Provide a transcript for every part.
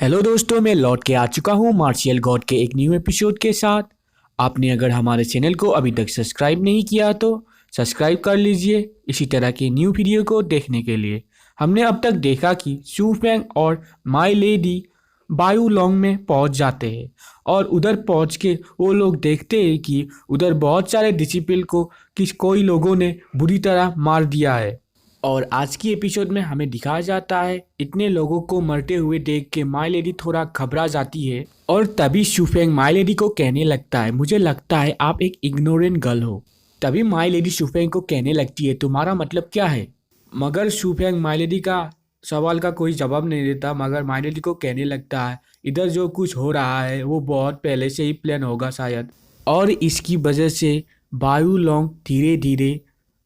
Hello दोस्तों, मैं लौट के आ चुका हूँ मार्शियल गॉड के एक न्यू एपिसोड के साथ। आपने अगर हमारे चैनल को अभी तक सब्सक्राइब नहीं किया तो सब्सक्राइब कर लीजिए इसी तरह के न्यू वीडियो को देखने के लिए। हमने अब तक देखा कि शू फेंग और माई लेडी बायू लोंग में पहुंच जाते हैं और उधर पहुंच के वो लोग देखते हैं कि उधर बहुत सारे डिसिपल को कोई लोगों ने बुरी तरह मार दिया है। और आज की एपिसोड में हमें दिखाया जाता है इतने लोगों को मरते हुए देख के माई लेडी थोड़ा घबरा जाती है और तभी शूफेंग माई लेडी को कहने लगता है, मुझे लगता है आप एक इग्नोरेंट गर्ल हो। तभी माई लेडी शूफेंग को कहने लगती है, तुम्हारा मतलब क्या है। मगर शूफेंग माई लेडी का सवाल का कोई जवाब नहीं देता, मगर माई लेडी को कहने लगता है इधर जो कुछ हो रहा है वो बहुत पहले से ही प्लान होगा शायद, और इसकी वजह से बायू लोंग धीरे धीरे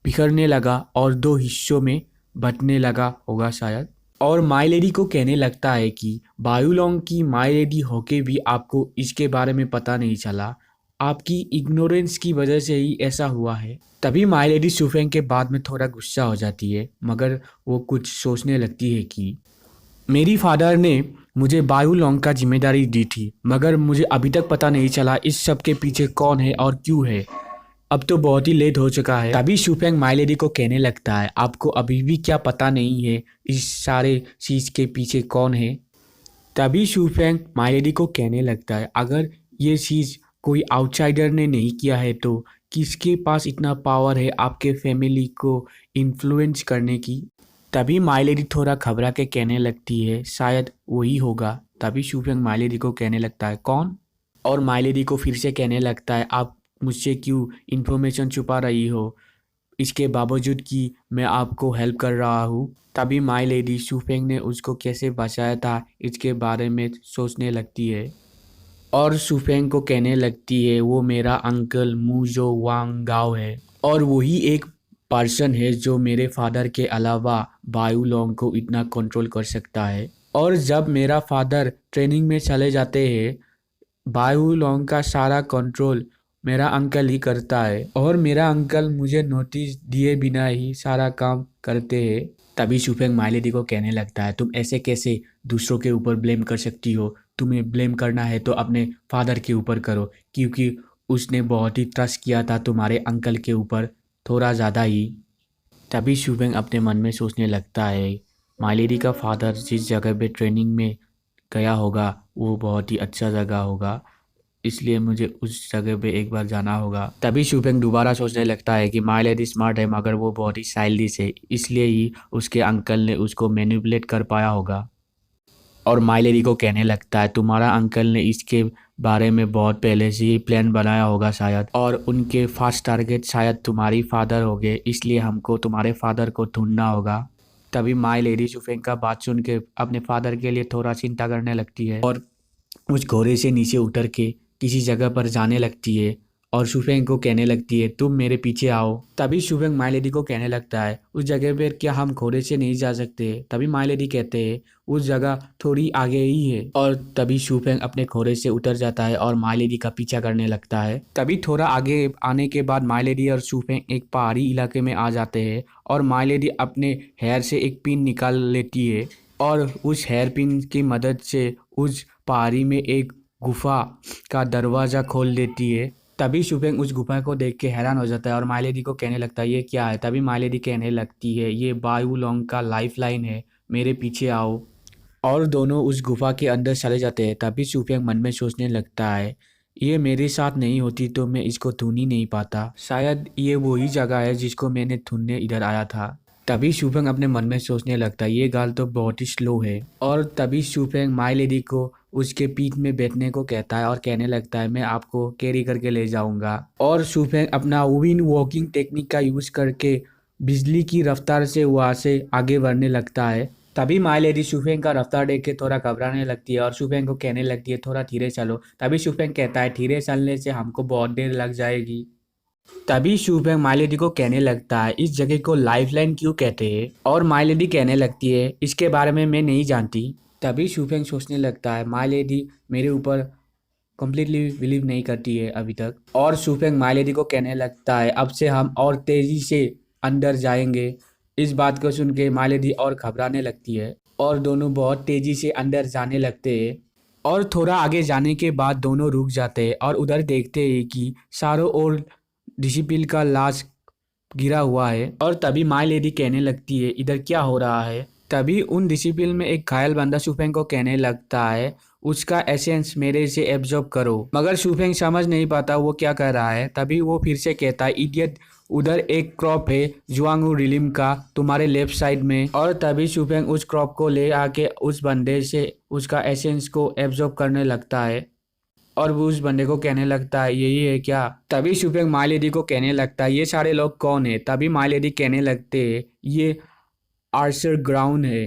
बिखरने लगा और दो हिस्सों में बंटने लगा होगा शायद। और माई लेडी को कहने लगता है कि बायू लोंग की माई लेडी होके भी आपको इसके बारे में पता नहीं चला, आपकी इग्नोरेंस की वजह से ही ऐसा हुआ है। तभी माई लेडी शूफेंग के बाद में थोड़ा गुस्सा हो जाती है, मगर वो कुछ सोचने लगती है कि मेरी फादर ने मुझे बायू लोंग का जिम्मेदारी दी थी, मगर मुझे अभी तक पता नहीं चला इस सब के पीछे कौन है और क्यों है। अब तो बहुत ही लेट हो चुका है। तभी शूफेंग माई लेडी को कहने लगता है, आपको अभी भी क्या पता नहीं है इस सारे चीज़ के पीछे कौन है। तभी शूफेंग माई लेडी को कहने लगता है, अगर ये चीज़ कोई आउटसाइडर ने नहीं किया है तो किसके पास इतना पावर है आपके फैमिली को इन्फ्लुएंस करने की। तभी माई लेडी थोड़ा घबरा के कहने लगती है, शायद वही होगा। तभी शूफेंग माई लेडी को कहने लगता है, कौन। और माई लेडी को फिर से कहने लगता है, आप मुझसे क्यों इन्फॉर्मेशन छुपा रही हो, इसके बावजूद कि मैं आपको हेल्प कर रहा हूँ। तभी माई लेडी शूफेंग ने उसको कैसे बचाया था इसके बारे में सोचने लगती है और शूफेंग को कहने लगती है, वो मेरा अंकल मूजो वांग गाओ है और वही एक पर्सन है जो मेरे फादर के अलावा बायू लोंग को इतना कंट्रोल कर सकता है। और जब मेरा फादर ट्रेनिंग में चले जाते हैं, बायू लोंग का सारा कंट्रोल मेरा अंकल ही करता है और मेरा अंकल मुझे नोटिस दिए बिना ही सारा काम करते हैं। तभी शूफेंग माई लेडी को कहने लगता है, तुम ऐसे कैसे दूसरों के ऊपर ब्लेम कर सकती हो, तुम्हें ब्लेम करना है तो अपने फादर के ऊपर करो, क्योंकि उसने बहुत ही ट्रस्ट किया था तुम्हारे अंकल के ऊपर, थोड़ा ज़्यादा ही। तभी शूफेंग अपने मन में सोचने लगता है, माई लेडी का फादर जिस जगह पे ट्रेनिंग में गया होगा वो बहुत ही अच्छा जगह होगा, इसलिए मुझे उस जगह पे एक बार जाना होगा। तभी शूफेंग दोबारा सोचने लगता है कि माई लेडी स्मार्ट है मगर वो बहुत ही चाइल्डिश है, इसलिए ही उसके अंकल ने उसको मैनिपुलेट कर पाया होगा। और माई लेडी को कहने लगता है, तुम्हारा अंकल ने इसके बारे में बहुत पहले से ही प्लान बनाया होगा शायद, और उनके फर्स्ट टारगेट शायद तुम्हारी फादर हो गए, इसलिए हमको तुम्हारे फादर को ढूंढना होगा। तभी माई लेडी शूफेंग का बात सुन के अपने फादर के लिए थोड़ा चिंता करने लगती है और उस घोड़े से नीचे उतर के किसी जगह पर जाने लगती है और शूफेंग को कहने लगती है, तुम मेरे पीछे आओ। तभी शूफेंग माई लेडी को कहने लगता है, उस जगह पर क्या हम घोड़े से नहीं जा सकते। तभी माई लेडी कहते हैं, उस जगह थोड़ी आगे ही है। और तभी शूफेंग अपने घोड़े से उतर जाता है और माई लेडी का पीछा करने लगता है। तभी थोड़ा आगे आने के बाद माई लेडी और शूफेंग एक पहाड़ी इलाके में आ जाते हैं और माई लेडी अपने हेयर से एक पिन निकाल लेती है और उस हेयर पिन की मदद से उस पहाड़ी में एक गुफा का दरवाज़ा खोल देती है। तभी शूफेंग उस गुफा को देख के हैरान हो जाता है और माई लेडी को कहने लगता है, ये क्या है। तभी माई लेडी कहने लगती है, ये बायू लोंग का लाइफ लाइन है, मेरे पीछे आओ। और दोनों उस गुफा के अंदर चले जाते हैं। तभी शूफेंग मन में सोचने लगता है, ये मेरे साथ नहीं होती तो मैं इसको ढूंढ ही नहीं पाता, शायद ये वही जगह है जिसको मैंने ढूंढने इधर आया था। तभी शूफेंग अपने मन में सोचने लगता है, ये गाल तो बहुत ही स्लो है। और तभी शूफेंग माई लेडी को उसके पीठ में बैठने को कहता है और कहने लगता है, मैं आपको कैरी करके ले जाऊंगा। और शूफेंग अपना विंड वॉकिंग टेक्निक का यूज़ करके बिजली की रफ्तार से वहाँ से आगे बढ़ने लगता है। तभी माई लेडी शूफेंग का रफ्तार देख के थोड़ा घबराने लगती है और शूफेंग को कहने लगती है, थोड़ा धीरे चलो। तभी शूफेंग कहता है, धीरे चलने से हमको बहुत देर लग जाएगी। तभी शूफेंग माई लेडी को कहने लगता है, इस जगह को लाइफ लाइन क्यों कहते हैं। और माई लेडी कहने लगती है, इसके बारे में मैं नहीं जानती। तभी शूफेंग सोचने लगता है, माई लेडी मेरे ऊपर कम्प्लीटली बिलीव नहीं करती है अभी तक। और शूफेंग माई लेडी को कहने लगता है, अब से हम और तेज़ी से अंदर जाएंगे। इस बात को सुन के माई लेडी और घबराने लगती है। और दोनों बहुत तेजी से अंदर जाने लगते हैं। और थोड़ा आगे जाने के बाद दोनों रुक जाते हैं और उधर देखते हैं कि चारों ओर डिसिप्लिन का लाश गिरा हुआ है। और तभी माय लेडी कहने लगती है इधर क्या हो रहा है। तभी उन डिसिप्लिन में एक घायल बंदा शुफेंग को कहने लगता है उसका एसेंस मेरे से एब्जॉर्ब करो। मगर शुफेंग समझ नहीं पाता वो क्या कर रहा है। तभी वो फिर से कहता है इडियट, उधर एक क्रॉप है जुआंगू रिलिम का तुम्हारे लेफ्ट साइड में। और तभी शुफेंग उस क्रॉप को ले आके उस बंदे से उसका एसेंस को एब्जॉर्ब करने लगता है और वो उस बंदे को कहने लगता है यही है क्या। तभी शुफेंग माय लेडी को कहने लगता है ये सारे लोग कौन है। तभी माय लेडी कहने लगते हैं ये आर्चर ग्राउंड है।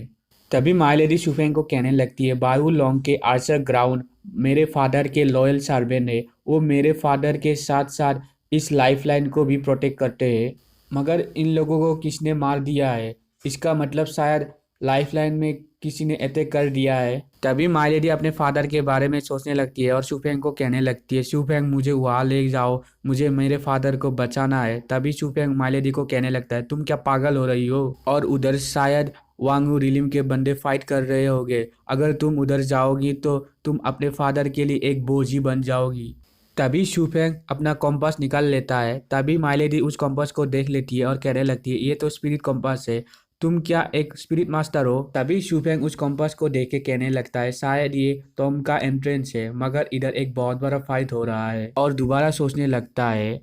तभी माय लेडी शुफेंग को कहने लगती है बायू लोंग के आर्चर ग्राउंड मेरे फादर के लॉयल सर्वेंट है। वो मेरे फादर के साथ साथ इस लाइफलाइन को भी प्रोटेक्ट करते हैं। मगर इन लोगों को किसने मार दिया है, इसका मतलब शायद लाइफलाइन में किसी ने अटैक कर दिया है। तभी माय लेडी अपने फादर के बारे में सोचने लगती है और शुफेंग को कहने लगती है शुफेंग मुझे वहाँ ले जाओ, मुझे मेरे फादर को बचाना है। तभी शुफेंग माय लेडी को कहने लगता है तुम क्या पागल हो रही हो, और उधर शायद वांगू रिलिम के बंदे फाइट कर रहे होंगे। अगर तुम उधर जाओगी तो तुम अपने फादर के लिए एक बोझ ही बन जाओगी। तभी शुफेंग अपना कॉम्पास निकाल लेता है। तभी माय लेडी उस कॉम्पास को देख लेती है और कहने लगती है ये तो स्पिरिट कॉम्पास है, तुम क्या एक स्पिरिट मास्टर हो। तभी शुफेंग उस कॉम्पास को देख के कहने लगता है शायद ये टॉम का एंट्रेंस है, मगर इधर एक बहुत बड़ा फाइट हो रहा है। और दोबारा सोचने लगता है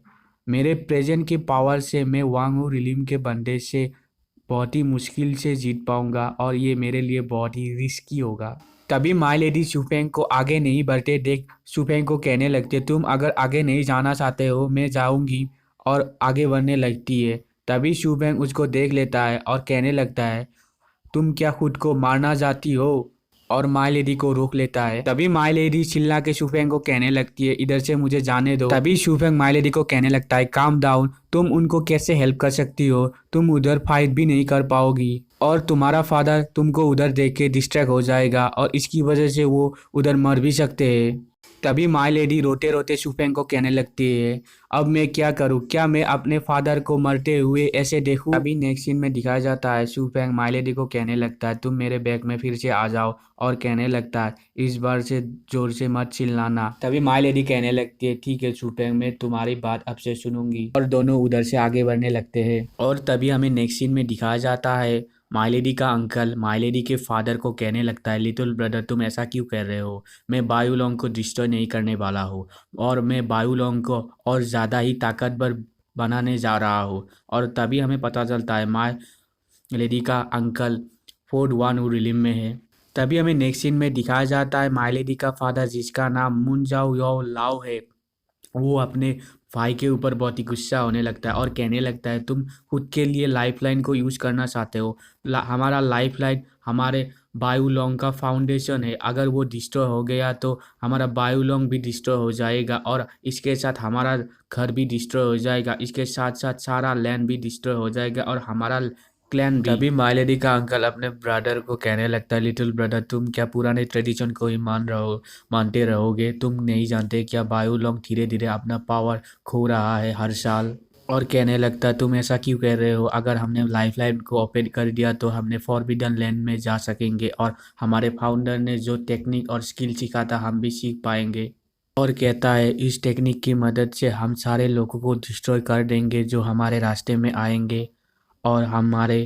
मेरे प्रेजेंट के पावर से मैं वांगू रिलिम के बंदे से बहुत ही मुश्किल से जीत पाऊंगा और ये मेरे लिए बहुत ही रिस्की होगा। तभी माय लेडी शुफेंग को आगे नहीं बढ़ते देख शुफेंग को कहने लगते तुम अगर आगे नहीं जाना चाहते हो मैं जाऊंगी, और आगे बढ़ने लगती है। तभी शुफेंग उसको देख लेता है और कहने लगता है तुम क्या खुद को मारना चाहती हो, और माय लेडी को रोक लेता है। तभी माय लेडी चिल्ला के शुफेंग को कहने लगती है इधर से मुझे जाने दो। तभी शुफेंग माय लेडी को कहने लगता है काम डाउन, तुम उनको कैसे हेल्प कर सकती हो, तुम उधर फाइट भी नहीं कर पाओगी और तुम्हारा फादर तुमको उधर देख के डिस्ट्रैक्ट हो जाएगा और इसकी वजह से वो उधर मर भी सकते हैं। तभी माय लेडी रोते रोते शुफेंग को कहने लगती है अब मैं क्या करूं, क्या मैं अपने फादर को मरते हुए ऐसे देखूं। अभी नेक्स्ट सीन में दिखाया जाता है शुफेंग माय लेडी को कहने लगता है तुम मेरे बैग में फिर से आ जाओ, और कहने लगता है इस बार से जोर से मत चिल्लाना। तभी माय लेडी कहने लगती है ठीक है शुफेंग मैं तुम्हारी बात अब से सुनूंगी, और दोनों उधर से आगे बढ़ने लगते हैं। और तभी हमें नेक्स्ट सीन में दिखाया जाता है माय लेडी का अंकल माय लेडी के फादर को कहने लगता है लिटिल ब्रदर तुम ऐसा क्यों कर रहे हो, मैं बायूलोंग को डिस्ट्रॉय नहीं करने वाला हूँ और मैं बायूलोंग को और ज़्यादा ही ताकतवर बनाने जा रहा हूँ। और तभी हमें पता चलता है माय लेडी का अंकल फोर्ट वान रिलिम में है। तभी हमें नेक्स्ट सीन में दिखाया जाता है माय लेडी का फादर जिसका नाम मुनजाओ यो लाओ है, वो अपने भाई के ऊपर बहुत ही गुस्सा होने लगता है और कहने लगता है तुम खुद के लिए लाइफलाइन को यूज़ करना चाहते हो। हमारा लाइफलाइन हमारे बायूलोंग का फाउंडेशन है, अगर वो डिस्ट्रॉय हो गया तो हमारा बायूलोंग भी डिस्ट्रॉय हो जाएगा और इसके साथ हमारा घर भी डिस्ट्रॉय हो जाएगा, इसके साथ साथ सारा लैंड भी डिस्ट्रॉय हो जाएगा और हमारा क्लैन भी। तभी माय लेडी का अंकल अपने ब्रदर को कहने लगता है लिटिल ब्रदर तुम क्या पुराने ट्रेडिशन को ही मानते रहोगे, तुम नहीं जानते क्या बायूलोंग धीरे धीरे अपना पावर खो रहा है हर साल। और कहने लगता है तुम ऐसा क्यों कह रहे हो, अगर हमने लाइफलाइन को ओपन कर दिया तो हमने फॉरबिडन लैंड में जा सकेंगे और हमारे फाउंडर ने जो टेक्निक और स्किल सीखा था हम भी सीख पाएंगे। और कहता है इस टेक्निक की मदद से हम सारे लोगों को डिस्ट्रॉय कर देंगे जो हमारे रास्ते में आएंगे, और हमारे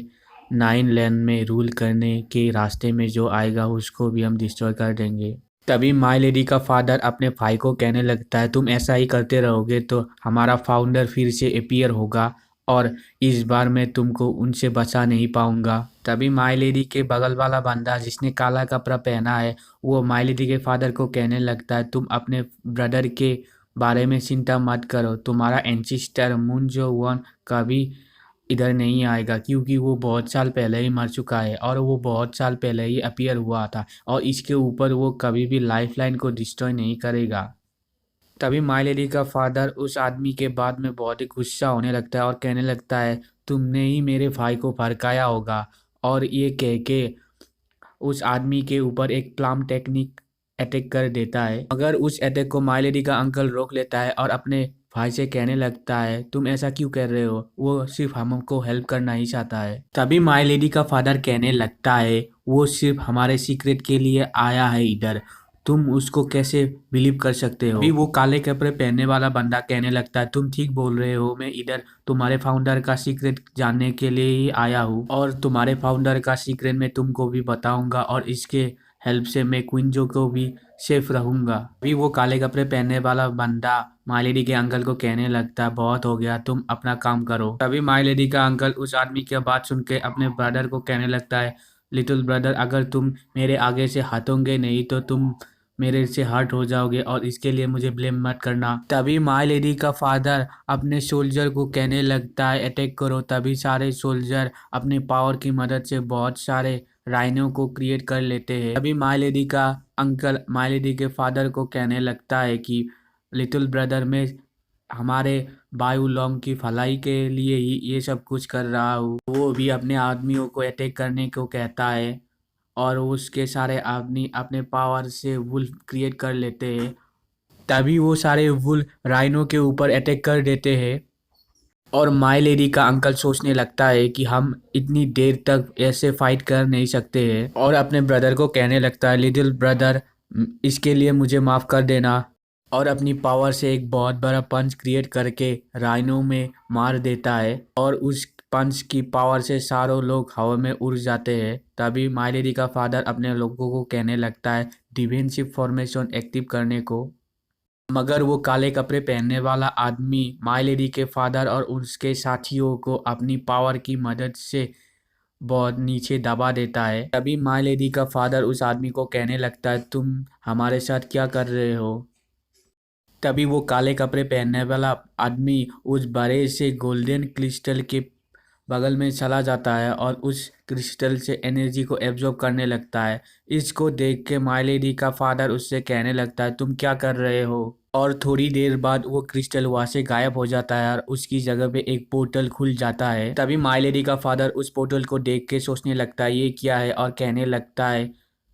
9 लैंड में रूल करने के रास्ते में जो आएगा उसको भी हम डिस्ट्रॉय कर देंगे। तभी माय लेडी का फादर अपने भाई को कहने लगता है तुम ऐसा ही करते रहोगे तो हमारा फाउंडर फिर से अपीयर होगा और इस बार मैं तुमको उनसे बचा नहीं पाऊंगा। तभी माय लेडी के बगल वाला बंदा जिसने काला कपड़ा पहना है वो माय लेडी के फादर को कहने लगता है तुम अपने ब्रदर के बारे में चिंता मत करो, तुम्हारा एंसेस्टर मून जो वन कभी इधर नहीं आएगा क्योंकि वो बहुत साल पहले ही मर चुका है और वो बहुत साल पहले ही अपीयर हुआ था और इसके ऊपर वो कभी भी लाइफलाइन को डिस्ट्रॉय नहीं करेगा। तभी माय लेडी का फादर उस आदमी के बाद में बहुत ही गुस्सा होने लगता है और कहने लगता है तुमने ही मेरे भाई को भड़काया होगा, और ये कह के उस आदमी के ऊपर एक प्लाम टेक्निक अटैक कर देता है। मगर उस अटैक को माय लेडी का अंकल रोक लेता है और अपने भाई से कहने लगता है तुम ऐसा क्यों कर रहे हो, वो सिर्फ हमको हेल्प करना ही चाहता है। तभी माय लेडी का फादर कहने लगता है वो सिर्फ हमारे सीक्रेट के लिए आया है इधर, तुम उसको कैसे बिलीव कर सकते हो। अभी वो काले कपड़े पहनने वाला बंदा कहने लगता है तुम ठीक बोल रहे हो, मैं इधर तुम्हारे फाउंडर का सीक्रेट जानने के लिए ही आया हूँ और तुम्हारे फाउंडर का सीक्रेट मैं तुमको भी बताऊंगा और इसके हेल्प से मैं क्विंजो को भी सेफ रहूंगा। अभी वो काले कपड़े पहनने वाला बंदा माय लेडी के अंकल को कहने लगता है बहुत हो गया, तुम अपना काम करो। तभी माय लेडी का अंकल उस आदमी की बात सुन के अपने ब्रदर को कहने लगता है लिटिल ब्रदर, अगर तुम मेरे आगे से हटोगे नहीं तो तुम मेरे से हर्ट हो जाओगे और इसके लिए मुझे ब्लेम मत करना। तभी माय लेडी का फादर अपने सोल्जर को कहने लगता है अटैक करो। तभी सारे सोल्जर अपने पावर की मदद से बहुत सारे राइनो को क्रिएट कर लेते हैं। तभी माय लेडी का अंकल माय लेडी के फादर को कहने लगता है कि लिटिल ब्रदर में हमारे बायू लॉन्ग की भलाई के लिए ही ये सब कुछ कर रहा हूँ। वो भी अपने आदमियों को अटैक करने को कहता है और उसके सारे आदमी अपने पावर से वुल्फ क्रिएट कर लेते हैं। तभी वो सारे वुल्फ राइनो के ऊपर अटैक कर देते हैं और माय लेडी का अंकल सोचने लगता है कि हम इतनी देर तक ऐसे फाइट कर नहीं सकते हैं और अपने ब्रदर को कहने लगता है लिटिल ब्रदर इसके लिए मुझे माफ़ कर देना और अपनी पावर से एक बहुत बड़ा पंच क्रिएट करके राइनो में मार देता है और उस पंच की पावर से सारों लोग हवा में उड़ जाते हैं। तभी माय लेडी का फादर अपने लोगों को कहने लगता है डिफेंसिव फॉर्मेशन एक्टिव करने को, मगर वो काले कपड़े पहनने वाला आदमी माय लेडी के फादर और उसके साथियों को अपनी पावर की मदद से बहुत नीचे दबा देता है। तभी माय लेडी का फादर उस आदमी को कहने लगता है तुम हमारे साथ क्या कर रहे हो। तभी वो काले कपड़े पहनने वाला आदमी उस बड़े से गोल्डन क्रिस्टल के बगल में चला जाता है और उस क्रिस्टल से एनर्जी को एब्जॉर्ब करने लगता है। इसको देख के माय लेडी का फादर उससे कहने लगता है तुम क्या कर रहे हो और थोड़ी देर बाद वो क्रिस्टल वहाँ से गायब हो जाता है और उसकी जगह पे एक पोर्टल खुल जाता है। तभी माय लेडी का फादर उस पोर्टल को देख के सोचने लगता है ये क्या है और कहने लगता है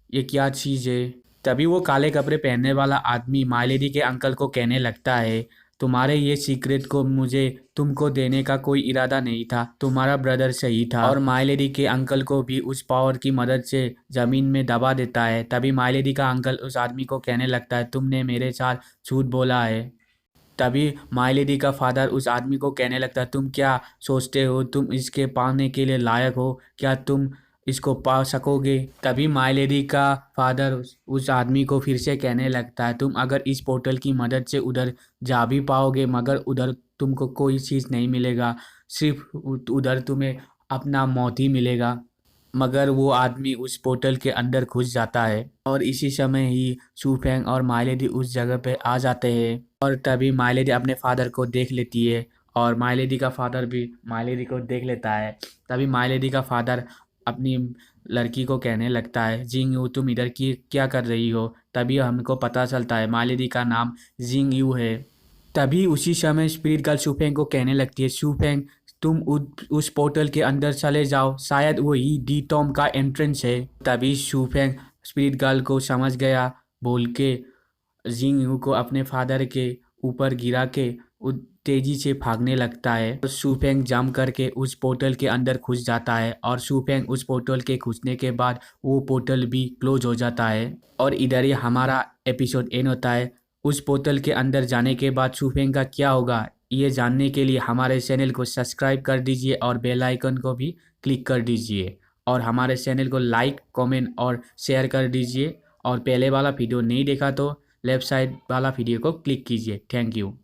ये क्या चीज़ है। तभी वो काले कपड़े पहनने वाला आदमी माय लेडी के अंकल को कहने लगता है तुम्हारे ये सीक्रेट को मुझे तुमको देने का कोई इरादा नहीं था, तुम्हारा ब्रदर सही था। और माय लेडी के अंकल को भी उस पावर की मदद से ज़मीन में दबा देता है। तभी माय लेडी का अंकल उस आदमी को कहने लगता है तुमने मेरे साथ झूठ बोला है। तभी माय लेडी का फादर उस आदमी को कहने लगता है तुम क्या सोचते हो तुम इसके पाने के लिए लायक हो, क्या तुम इसको पा सकोगे। तभी माय लेडी का फादर उस आदमी को फिर से कहने लगता है तुम अगर इस पोर्टल की मदद से उधर जा भी पाओगे मगर उधर तुमको कोई चीज़ नहीं मिलेगा, सिर्फ उधर तुम्हें अपना मौत ही मिलेगा। मगर वो आदमी उस पोर्टल के अंदर घुस जाता है और इसी समय ही शूफेंग और माय लेडी उस जगह पे आ जाते हैं और तभी माय लेडी अपने फादर को देख लेती है और माय लेडी का फादर भी माय लेडी को देख लेता है। तभी माय लेडी का फादर अपनी लड़की को कहने लगता है जिंग यू तुम इधर की क्या कर रही हो। तभी हमको पता चलता है माय लेडी का नाम जिंग यू है। तभी उसी समय स्पिरिट गर्ल शूफेंग को कहने लगती है शूफेंग तुम उस पोर्टल के अंदर चले जाओ, शायद वही डी टॉम का एंट्रेंस है। तभी शूफेंग स्पिरिट गर्ल को समझ गया बोल के जिंग यू को अपने फादर के ऊपर गिरा के तेजी से भागने लगता है और शूफेंग जंप करके उस पोर्टल के अंदर घुस जाता है और शूफेंग उस पोर्टल के घुसने के बाद वो पोर्टल भी क्लोज हो जाता है और इधर ही हमारा एपिसोड एंड होता है। उस पोर्टल के अंदर जाने के बाद शूफेंग का क्या होगा ये जानने के लिए हमारे चैनल को सब्सक्राइब कर दीजिए और बेल आइकन को भी क्लिक कर दीजिए और हमारे चैनल को लाइक कमेंट और शेयर कर दीजिए और पहले वाला वीडियो नहीं देखा तो लेफ्ट साइड वाला वीडियो को क्लिक कीजिए। Thank you.